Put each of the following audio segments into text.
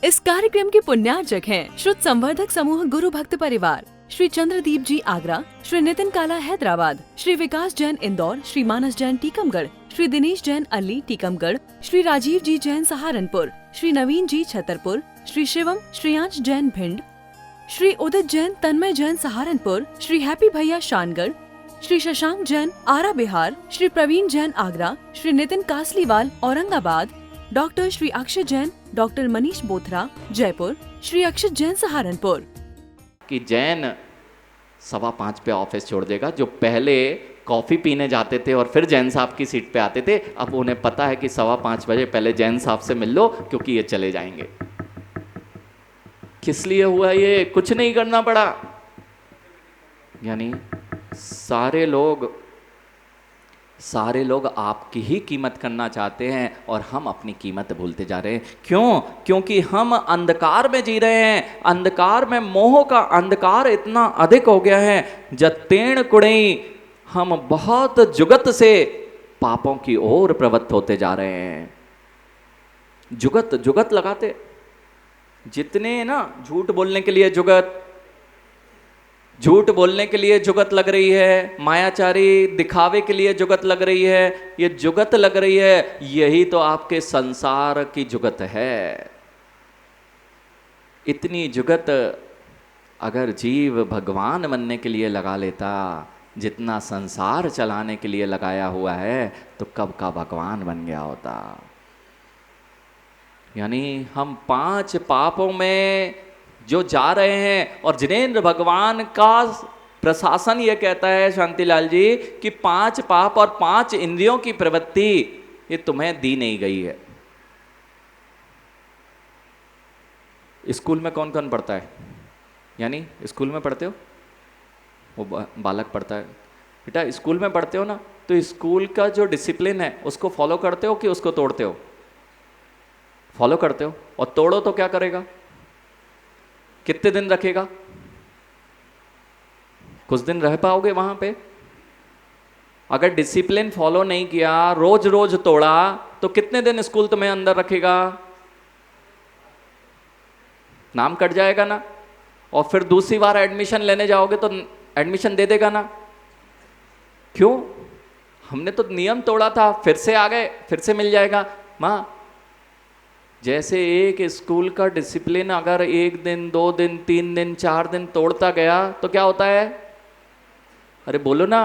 इस कार्यक्रम के पुण्यार्चक हैं श्रुत संवर्धक समूह गुरु भक्त परिवार, श्री चंद्रदीप जी आगरा, श्री नितिन काला हैदराबाद, श्री विकास जैन इंदौर, श्री मानस जैन टीकमगढ़, श्री दिनेश जैन अली टीकमगढ़, श्री राजीव जी जैन सहारनपुर, श्री नवीन जी छतरपुर, श्री शिवम श्रेयांश जैन भिंड, श्री उदित जैन तन्मय जैन सहारनपुर, श्री हैप्पी भैया शानगढ़, श्री शशांक जैन आरा बिहार, श्री प्रवीण जैन आगरा, श्री नितिन कासलीवाल औरंगाबाद, डॉक्टर श्री अक्षय जैन, डॉक्टर मनीष बोथरा जयपुर, श्री अक्षय जैन सहारनपुर। कि जैन 5:15 पे ऑफिस छोड़ देगा। जो पहले कॉफ़ी पीने जाते थे और फिर जैन साहब की सीट पे आते थे, अब उन्हें पता है कि 5:15 बजे पहले जैन साहब से मिल लो, क्योंकि ये चले जाएंगे। किस लिए हुआ ये? कुछ नहीं करना पड़ा। यानी सारे लोग आपकी ही कीमत करना चाहते हैं और हम अपनी कीमत भूलते जा रहे हैं। क्यों? क्योंकि हम अंधकार में जी रहे हैं। अंधकार में मोह का अंधकार इतना अधिक हो गया है, जतेण कुड़ई हम बहुत जुगत से पापों की ओर प्रवृत्त होते जा रहे हैं। जुगत लगाते, जितने ना झूठ बोलने के लिए झूठ बोलने के लिए जुगत लग रही है, मायाचारी दिखावे के लिए जुगत लग रही है, ये जुगत लग रही है, यही तो आपके संसार की जुगत है। इतनी जुगत अगर जीव भगवान बनने के लिए लगा लेता, जितना संसार चलाने के लिए लगाया हुआ है, तो कब का भगवान बन गया होता। यानी हम 5 पापों में जो जा रहे हैं, और जिनेंद्र भगवान का प्रशासन ये कहता है शांतिलाल जी कि 5 पाप और 5 इंद्रियों की प्रवृत्ति ये तुम्हें दी नहीं गई है। स्कूल में कौन कौन पढ़ता है? यानी स्कूल में पढ़ते हो, वो बालक पढ़ता है। बेटा स्कूल में पढ़ते हो ना, तो स्कूल का जो डिसिप्लिन है उसको फॉलो करते हो कि उसको तोड़ते हो? फॉलो करते हो। और तोड़ो तो क्या करेगा? कितने दिन रखेगा? कुछ दिन रह पाओगे वहां पे? अगर डिसिप्लिन फॉलो नहीं किया, रोज रोज तोड़ा, तो कितने दिन स्कूल तुम्हें अंदर रखेगा? नाम कट जाएगा ना। और फिर दूसरी बार एडमिशन लेने जाओगे तो एडमिशन दे देगा ना। क्यों? हमने तो नियम तोड़ा था, फिर से आ गए, फिर से मिल जाएगा। मां, जैसे एक स्कूल का डिसिप्लिन अगर 1 दिन 2 दिन 3 दिन 4 दिन तोड़ता गया तो क्या होता है? अरे बोलो ना,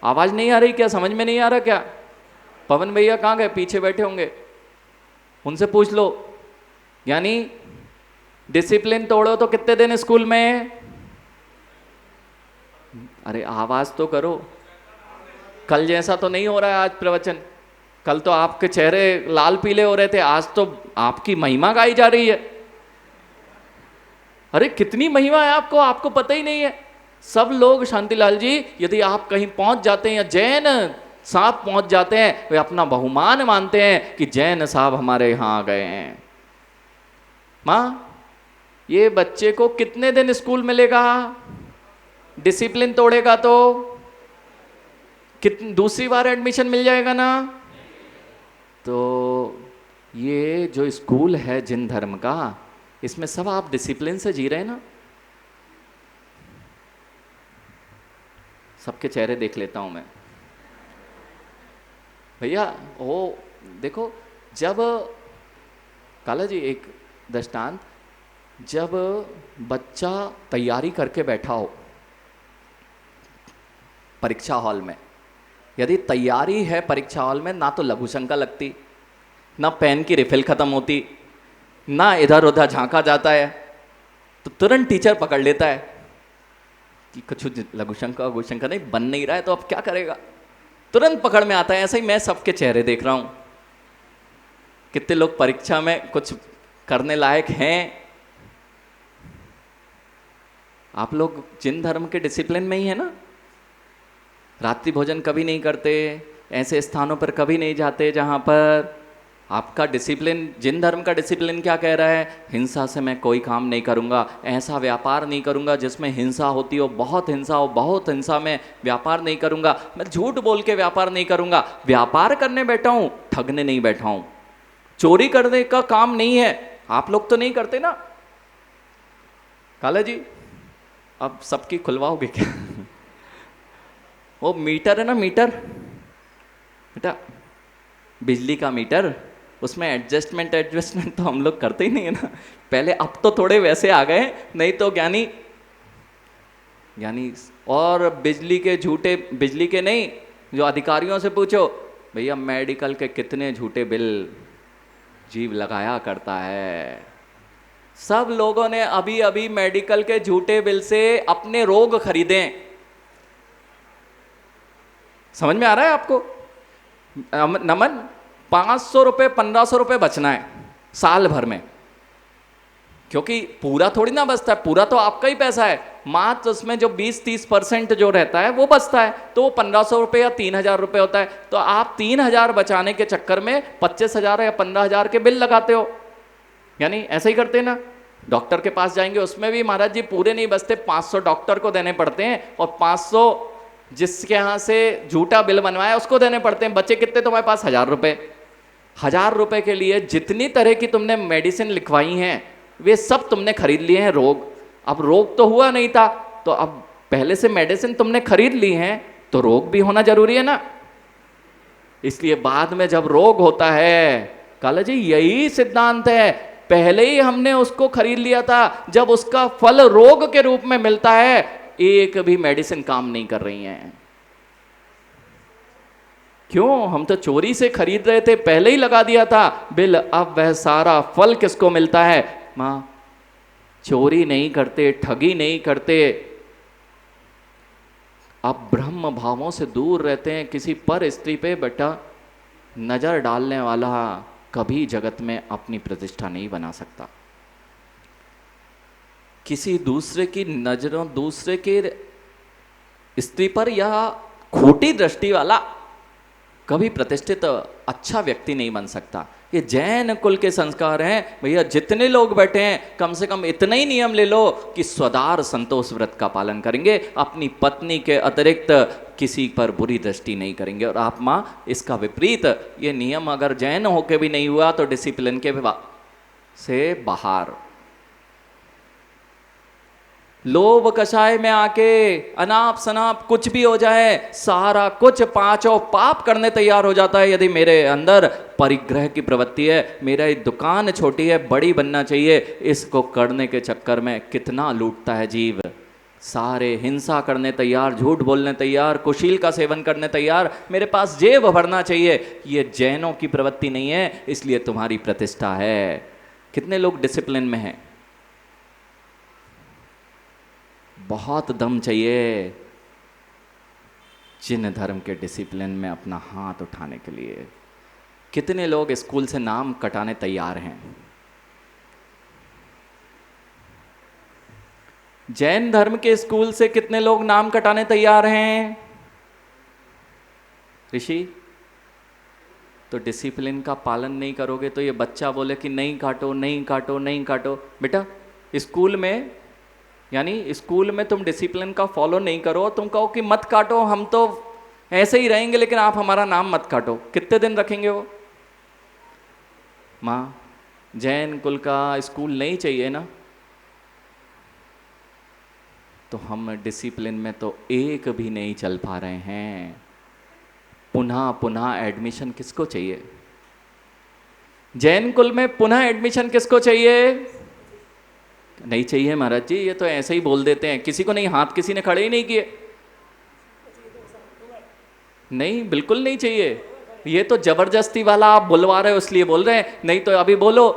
आवाज नहीं आ रही क्या? समझ में नहीं आ रहा क्या? पवन भैया कहाँ गए? पीछे बैठे होंगे, उनसे पूछ लो। यानी डिसिप्लिन तोड़ो तो कितने दिन स्कूल में? अरे आवाज तो करो। कल जैसा तो नहीं हो रहा है आज प्रवचन। कल तो आपके चेहरे लाल पीले हो रहे थे, आज तो आपकी महिमा गाई जा रही है। अरे कितनी महिमा है आपको, आपको पता ही नहीं है। सब लोग शांतिलाल जी, यदि आप कहीं पहुंच जाते हैं या जैन साहब पहुंच जाते हैं, वे अपना बहुमान मानते हैं कि जैन साहब हमारे यहां आ गए हैं। मां, ये बच्चे को कितने दिन स्कूल मिलेगा? डिसिप्लिन तोड़ेगा तो दूसरी बार एडमिशन मिल जाएगा ना। तो ये जो स्कूल है जिन धर्म का, इसमें सब आप डिसिप्लिन से जी रहे हैं ना। सबके चेहरे देख लेता हूं मैं। भैया वो देखो, जब काला जी एक दृष्टांत, जब बच्चा तैयारी करके बैठा हो परीक्षा हॉल में, यदि तैयारी है परीक्षा हॉल में, ना तो लघु शंका लगती, ना पेन की रिफिल खत्म होती, ना इधर उधर झांका जाता है, तो तुरंत टीचर पकड़ लेता है कि कुछ लघु शंका नहीं बन नहीं रहा है, तो अब क्या करेगा? तुरंत पकड़ में आता है। ऐसे ही मैं सबके चेहरे देख रहा हूं। कितने लोग परीक्षा में कुछ करने लायक हैं? आप लोग जिन धर्म के डिसिप्लिन में ही है ना। रात्रि भोजन कभी नहीं करते, ऐसे स्थानों पर कभी नहीं जाते जहाँ पर आपका डिसिप्लिन, जिन धर्म का डिसिप्लिन क्या कह रहा है? हिंसा से मैं कोई काम नहीं करूँगा, ऐसा व्यापार नहीं करूँगा जिसमें हिंसा होती हो, बहुत हिंसा में व्यापार नहीं करूँगा, मैं झूठ बोल के व्यापार नहीं करूँगा। व्यापार करने बैठा हूँ, ठगने नहीं बैठा हूँ, चोरी करने का काम नहीं है, आप लोग तो नहीं करते ना। काला जी अब सबकी खुलवाओगे क्या? वो मीटर है ना, मीटर बेटा, बिजली का मीटर, उसमें एडजस्टमेंट तो हम लोग करते ही नहीं है ना पहले। अब तो थोड़े वैसे आ गए, नहीं तो ज्ञानी और बिजली के झूठे, बिजली के नहीं, जो अधिकारियों से पूछो भैया मेडिकल के कितने झूठे बिल जीव लगाया करता है। सब लोगों ने अभी अभी मेडिकल के झूठे बिल से अपने रोग खरीदे। समझ में आ रहा है आपको? नमन 500 रुपये 1500 रुपये बचना है साल भर में, क्योंकि पूरा थोड़ी ना बचता है, पूरा तो आपका ही पैसा है, मात्र उसमें जो 20-30% जो रहता है वो बचता है, तो वो 1500 रुपये या 3000 रुपये होता है। तो आप 3000 बचाने के चक्कर में 25,000 या 15,000 के बिल लगाते हो। यानी ऐसे ही करते हैं ना, डॉक्टर के पास जाएंगे उसमें भी महाराज जी पूरे नहीं बचते, 500 डॉक्टर को देने पड़ते हैं और 500 जिसके यहाँ से झूठा बिल बनवाया उसको देने पड़ते हैं। बचे कितने तुम्हारे पास? 1000 रुपये। 1000 रुपये के लिए जितनी तरह की तुमने मेडिसिन लिखवाई हैं वे सब तुमने खरीद लिए हैं रोग। अब रोग तो हुआ नहीं था, तो अब पहले से मेडिसिन तुमने खरीद ली हैं तो रोग भी होना जरूरी है ना। इसलिए बाद में जब रोग होता है, काला जी यही सिद्धांत है, पहले ही हमने उसको खरीद लिया था, जब उसका फल रोग के रूप में मिलता है एक भी मेडिसिन काम नहीं कर रही हैं। क्यों? हम तो चोरी से खरीद रहे थे, पहले ही लगा दिया था बिल, अब वह सारा फल किसको मिलता है? मां, चोरी नहीं करते, ठगी नहीं करते, अब ब्रह्म भावों से दूर रहते हैं। किसी पर स्त्री पे बेटा नजर डालने वाला कभी जगत में अपनी प्रतिष्ठा नहीं बना सकता। किसी दूसरे की नजरों, दूसरे के स्त्री पर या खोटी दृष्टि वाला कभी प्रतिष्ठित अच्छा व्यक्ति नहीं बन सकता। ये जैन कुल के संस्कार हैं भैया। जितने लोग बैठे हैं कम से कम इतना ही नियम ले लो कि स्वदार संतोष व्रत का पालन करेंगे, अपनी पत्नी के अतिरिक्त किसी पर बुरी दृष्टि नहीं करेंगे। और आप माँ इसका विपरीत ये नियम अगर जैन होके भी नहीं हुआ तो डिसिप्लिन के से बाहर। लोभ कषाय में आके अनाप शनाप कुछ भी हो जाए, सारा कुछ पांचों पाप करने तैयार हो जाता है। यदि मेरे अंदर परिग्रह की प्रवृत्ति है, मेरा एक दुकान छोटी है, बड़ी बनना चाहिए, इसको करने के चक्कर में कितना लूटता है जीव। सारे हिंसा करने तैयार, झूठ बोलने तैयार, कुशील का सेवन करने तैयार, मेरे पास जेब भरना चाहिए। ये जैनों की प्रवृत्ति नहीं है, इसलिए तुम्हारी प्रतिष्ठा है। कितने लोग डिसिप्लिन में हैं? बहुत दम चाहिए जिन धर्म के डिसिप्लिन में अपना हाथ उठाने के लिए। कितने लोग स्कूल से नाम कटाने तैयार हैं? जैन धर्म के स्कूल से कितने लोग नाम कटाने तैयार हैं ऋषि? तो डिसिप्लिन का पालन नहीं करोगे तो ये बच्चा बोले कि नहीं काटो, नहीं काटो, नहीं काटो। बेटा स्कूल में, यानी स्कूल में तुम डिसिप्लिन का फॉलो नहीं करो, तुम कहो कि मत काटो, हम तो ऐसे ही रहेंगे लेकिन आप हमारा नाम मत काटो, कितने दिन रखेंगे वो? माँ, जैन कुल का स्कूल नहीं चाहिए ना, तो हम डिसिप्लिन में तो एक भी नहीं चल पा रहे हैं। पुनः पुनः एडमिशन किसको चाहिए? जैन कुल में पुनः एडमिशन किसको चाहिए? नहीं चाहिए महाराज जी, ये तो ऐसे ही बोल देते हैं, किसी को नहीं, हाथ किसी ने खड़े ही नहीं किए। नहीं, बिल्कुल नहीं चाहिए, ये तो जबरदस्ती वाला आप बुलवा रहे हो इसलिए बोल रहे हैं। नहीं तो अभी बोलो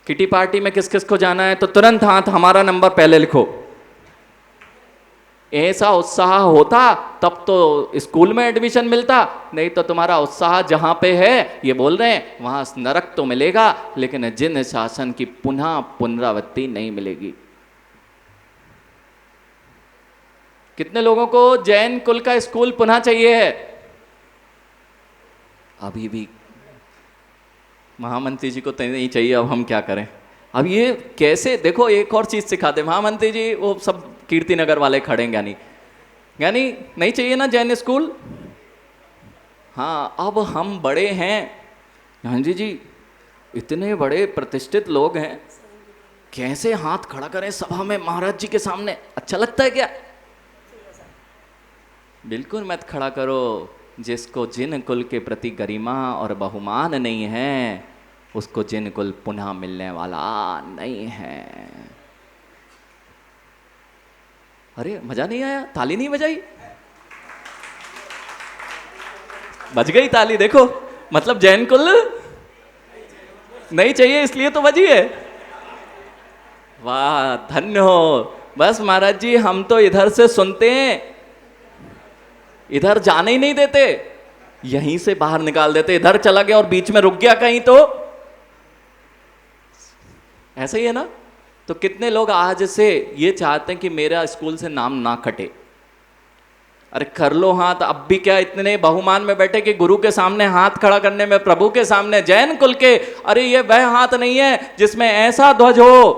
किटी पार्टी में किस किस को जाना है तो तुरंत हाथ, हमारा नंबर पहले लिखो। ऐसा उत्साह होता तब तो स्कूल में एडमिशन मिलता, नहीं तो तुम्हारा उत्साह जहां पे है, ये बोल रहे हैं, वहां नरक तो मिलेगा लेकिन जिन शासन की पुनः पुनरावृत्ति नहीं मिलेगी। कितने लोगों को जैन कुल का स्कूल पुनः चाहिए है? अभी भी महामंत्री जी को तो नहीं चाहिए, अब हम क्या करें? अब ये कैसे, देखो एक और चीज सिखा दे महामंत्री जी, वो सब कीर्ति नगर वाले खड़े यानी नहीं चाहिए ना जैन स्कूल। हाँ, अब हम बड़े हैं गांधी जी, इतने बड़े प्रतिष्ठित लोग हैं, कैसे हाथ खड़ा करें सभा में महाराज जी के सामने? अच्छा लगता है क्या? बिल्कुल मत खड़ा करो। जिसको जिन कुल के प्रति गरिमा और बहुमान नहीं है, उसको जिन कुल पुनः मिलने वाला नहीं है। अरे मजा नहीं आया? ताली नहीं बजाई? बज गई ताली, देखो। मतलब जैन कुल नहीं चाहिए इसलिए तो बजी है। वाह, धन्य हो। बस महाराज जी, हम तो इधर से सुनते हैं, इधर जाने ही नहीं देते, यहीं से बाहर निकाल देते। इधर चला गया और बीच में रुक गया कहीं तो ऐसा ही है ना। तो कितने लोग आज से ये चाहते हैं कि मेरा स्कूल से नाम ना कटे। अरे कर लो हाथ। अब भी क्या इतने बहुमान में बैठे कि गुरु के सामने हाथ खड़ा करने में, प्रभु के सामने, जैन कुल के, अरे ये वह हाथ नहीं है जिसमें ऐसा ध्वज हो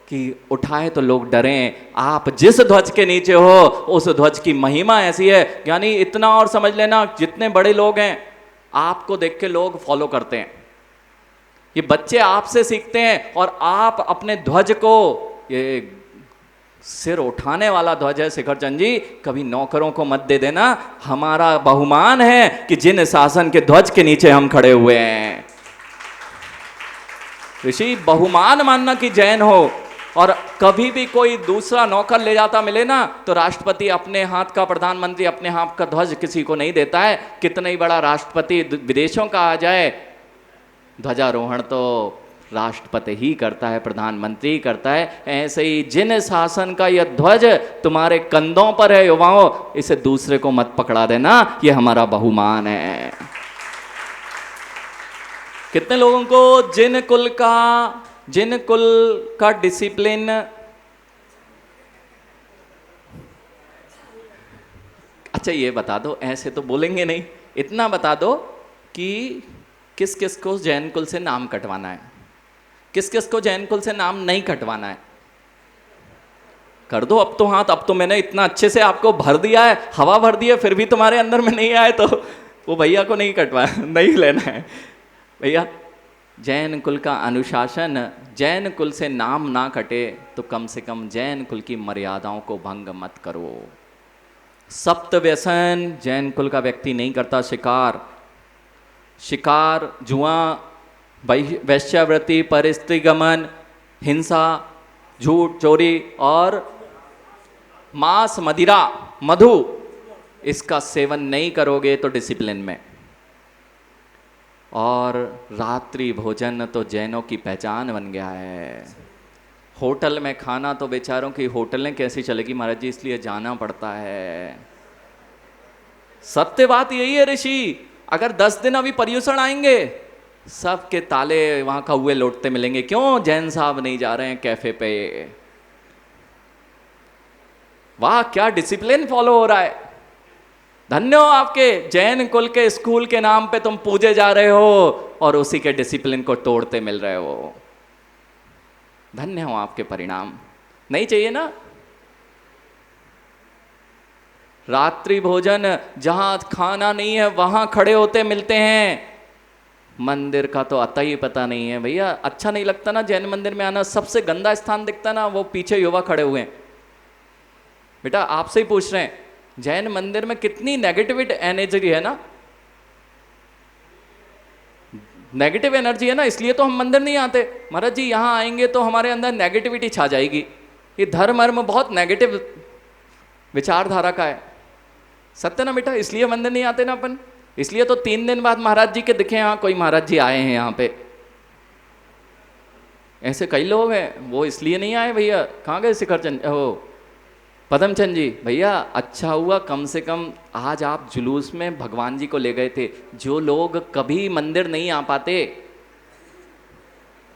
कि उठाए तो लोग डरें। आप जिस ध्वज के नीचे हो उस ध्वज की महिमा ऐसी है। यानी इतना और समझ लेना, जितने बड़े लोग हैं आपको देख के लोग फॉलो करते हैं। ये बच्चे आपसे सीखते हैं और आप अपने ध्वज को, ये सिर उठाने वाला ध्वज है शिखर चंद जी, कभी नौकरों को मत दे देना। हमारा बहुमान है कि जिन शासन के ध्वज के नीचे हम खड़े हुए हैं। ऋषि, बहुमान मानना कि जैन हो। और कभी भी कोई दूसरा नौकर ले जाता मिले ना, तो राष्ट्रपति अपने हाथ का, प्रधानमंत्री अपने हाथ का ध्वज किसी को नहीं देता है। कितना ही बड़ा राष्ट्रपति विदेशों का आ जाए, ध्वजारोहण तो राष्ट्रपति ही करता है, प्रधानमंत्री करता है। ऐसे ही जिन शासन का यह ध्वज तुम्हारे कंधों पर है युवाओं, इसे दूसरे को मत पकड़ा देना, यह हमारा बहुमान है। कितने लोगों को जिन कुल का डिसिप्लिन, अच्छा ये बता दो, ऐसे तो बोलेंगे नहीं, इतना बता दो कि किस किस को जैन कुल से नाम कटवाना है, किस किस को जैन कुल से नाम नहीं कटवाना है। कर दो अब तो हाथ। अब तो मैंने इतना अच्छे से आपको भर दिया है, हवा भर दी है, फिर भी तुम्हारे अंदर में नहीं आए तो वो भैया को नहीं कटवाना, नहीं लेना है भैया। जैन कुल का अनुशासन, जैन कुल से नाम ना कटे तो कम से कम जैन कुल की मर्यादाओं को भंग मत करो। सप्त व्यसन जैन कुल का व्यक्ति नहीं करता। शिकार, जुआ, वैश्यावृत्ति, परिस्त्री गमन, हिंसा, झूठ, चोरी और मांस, मदिरा, मधु, इसका सेवन नहीं करोगे तो डिसिप्लिन में। और रात्रि भोजन तो जैनों की पहचान बन गया है। होटल में खाना तो बेचारों की होटलें कैसी चलेगी महाराज जी, इसलिए जाना पड़ता है। सत्य बात यही है ऋषि। अगर 10 दिन अभी पर्यूषण आएंगे, सबके ताले वहां कौए लौटते मिलेंगे। क्यों? जैन साहब नहीं जा रहे हैं कैफे पे। वाह, क्या डिसिप्लिन फॉलो हो रहा है। धन्य हो आपके जैन कुल के स्कूल के नाम पे तुम पूजे जा रहे हो और उसी के डिसिप्लिन को तोड़ते मिल रहे हो। धन्य हो आपके परिणाम। नहीं चाहिए ना? रात्रि भोजन, जहां खाना नहीं है वहां खड़े होते मिलते हैं। मंदिर का तो अता ही पता नहीं है भैया। अच्छा नहीं लगता ना जैन मंदिर में आना। सबसे गंदा स्थान दिखता ना, वो पीछे युवा खड़े हुए हैं। बेटा आपसे ही पूछ रहे हैं, जैन मंदिर में कितनी नेगेटिव एनर्जी है ना, नेगेटिव एनर्जी है ना, इसलिए तो हम मंदिर नहीं आते। महाराज जी यहाँ आएंगे तो हमारे अंदर नेगेटिविटी छा जाएगी। ये धर्म बहुत नेगेटिव विचारधारा का है। सत्य ना बेटा, इसलिए मंदिर नहीं आते ना अपन। इसलिए तो 3 दिन बाद महाराज जी के दिखे यहाँ कोई महाराज जी आए हैं यहाँ पे। ऐसे कई लोग हैं, वो इसलिए नहीं आए भैया। कहाँ गए शिखर चंद, हो पदमचंद जी? भैया अच्छा हुआ कम से कम आज आप जुलूस में भगवान जी को ले गए थे। जो लोग कभी मंदिर नहीं आ पाते,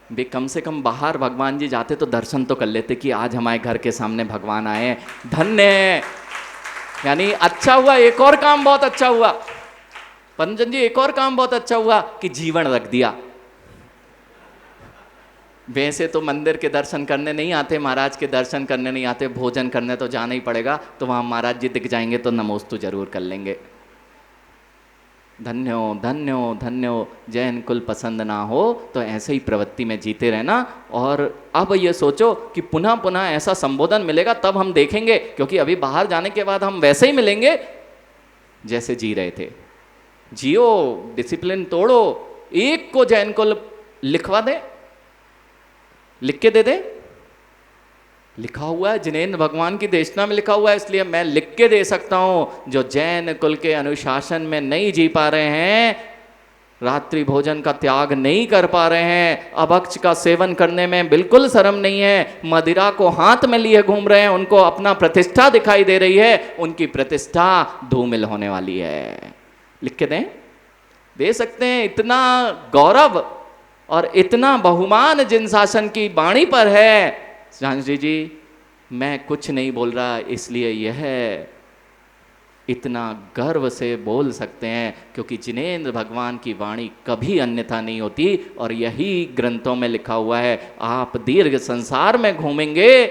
वे कम से कम बाहर भगवान जी जाते तो दर्शन तो कर लेते कि आज हमारे घर के सामने भगवान आए। धन्य। यानी अच्छा हुआ, एक और काम बहुत अच्छा हुआ पदमचंद जी, एक और काम बहुत अच्छा हुआ कि जीवन रख दिया। वैसे तो मंदिर के दर्शन करने नहीं आते, महाराज के दर्शन करने नहीं आते, भोजन करने तो जाना ही पड़ेगा। तो वहाँ महाराज जी दिख जाएंगे तो नमोस्तु जरूर कर लेंगे। धन्यो धन्यो धन्यो, जैन कुल पसंद ना हो तो ऐसे ही प्रवृत्ति में जीते रहना। और अब ये सोचो कि पुनः पुनः ऐसा संबोधन मिलेगा तब हम देखेंगे, क्योंकि अभी बाहर जाने के बाद हम वैसे ही मिलेंगे जैसे जी रहे थे। जियो, डिसिप्लिन तोड़ो, एक को जैन कुल लिखवा दे, लिख के दे दे। लिखा हुआ है, जिनेंद्र भगवान की देशना में लिखा हुआ है, इसलिए मैं लिख के दे सकता हूं। जो जैन कुल के अनुशासन में नहीं जी पा रहे हैं, रात्रि भोजन का त्याग नहीं कर पा रहे हैं, अभक्ष का सेवन करने में बिल्कुल शर्म नहीं है, मदिरा को हाथ में लिए घूम रहे हैं, उनको अपना प्रतिष्ठा दिखाई दे रही है, उनकी प्रतिष्ठा धूमिल होने वाली है। लिख के दें, दे सकते हैं। इतना गौरव और इतना बहुमान जिन शासन की वाणी पर है, झांसी जी मैं कुछ नहीं बोल रहा, इसलिए यह इतना गर्व से बोल सकते हैं क्योंकि जिनेंद्र भगवान की वाणी कभी अन्यथा नहीं होती, और यही ग्रंथों में लिखा हुआ है। आप दीर्घ संसार में घूमेंगे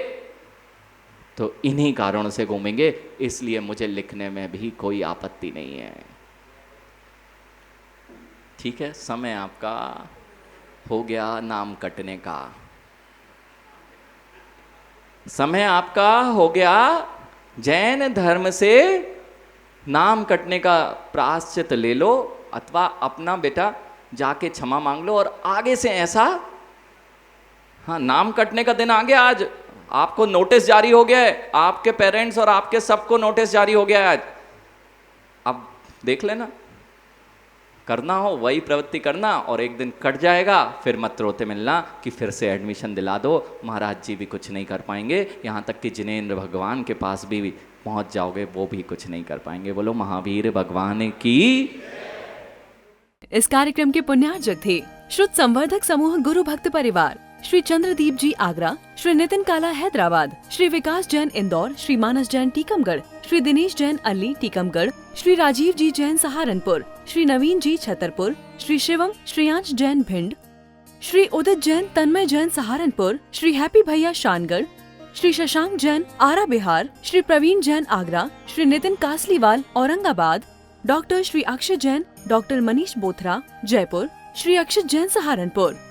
तो इन्हीं कारणों से घूमेंगे, इसलिए मुझे लिखने में भी कोई आपत्ति नहीं है। ठीक है, समय आपका हो गया नाम कटने का, समय आपका हो गया जैन धर्म से नाम कटने का। प्रायश्चित ले लो, अथवा अपना बेटा जाके क्षमा मांग लो, और आगे से ऐसा, हाँ नाम कटने का दिन आ गया आज, आपको नोटिस जारी हो गया है, आपके पेरेंट्स और आपके सबको नोटिस जारी हो गया है आज। अब देख लेना, करना हो वही प्रवृत्ति करना, और एक दिन कट जाएगा, फिर मत रोते मिलना कि फिर से एडमिशन दिला दो, महाराज जी भी कुछ नहीं कर पाएंगे, यहाँ तक कि जिनेंद्र भगवान के पास भी पहुँच जाओगे, वो भी कुछ नहीं कर पाएंगे। बोलो महावीर भगवान की। इस कार्यक्रम के पुण्यार्जक थे श्रुत संवर्धक समूह गुरु भक्त परिवार, श्री चंद्रदीप जी आगरा, श्री नितिन काला हैदराबाद, श्री विकास जैन इंदौर, श्री मानस जैन टीकमगढ़, श्री दिनेश जैन अल्ली टीकमगढ़, श्री राजीव जी जैन सहारनपुर, श्री नवीन जी छतरपुर, श्री शिवम श्रेयांश जैन भिंड, श्री उदित जैन तन्मय जैन सहारनपुर, श्री हैप्पी भैया शानगढ़, श्री शशांक जैन आरा बिहार, श्री प्रवीण जैन आगरा, श्री नितिन कासलीवाल औरंगाबाद, डॉक्टर श्री अक्षय जैन, डॉक्टर मनीष बोथरा जयपुर, श्री अक्षित जैन सहारनपुर।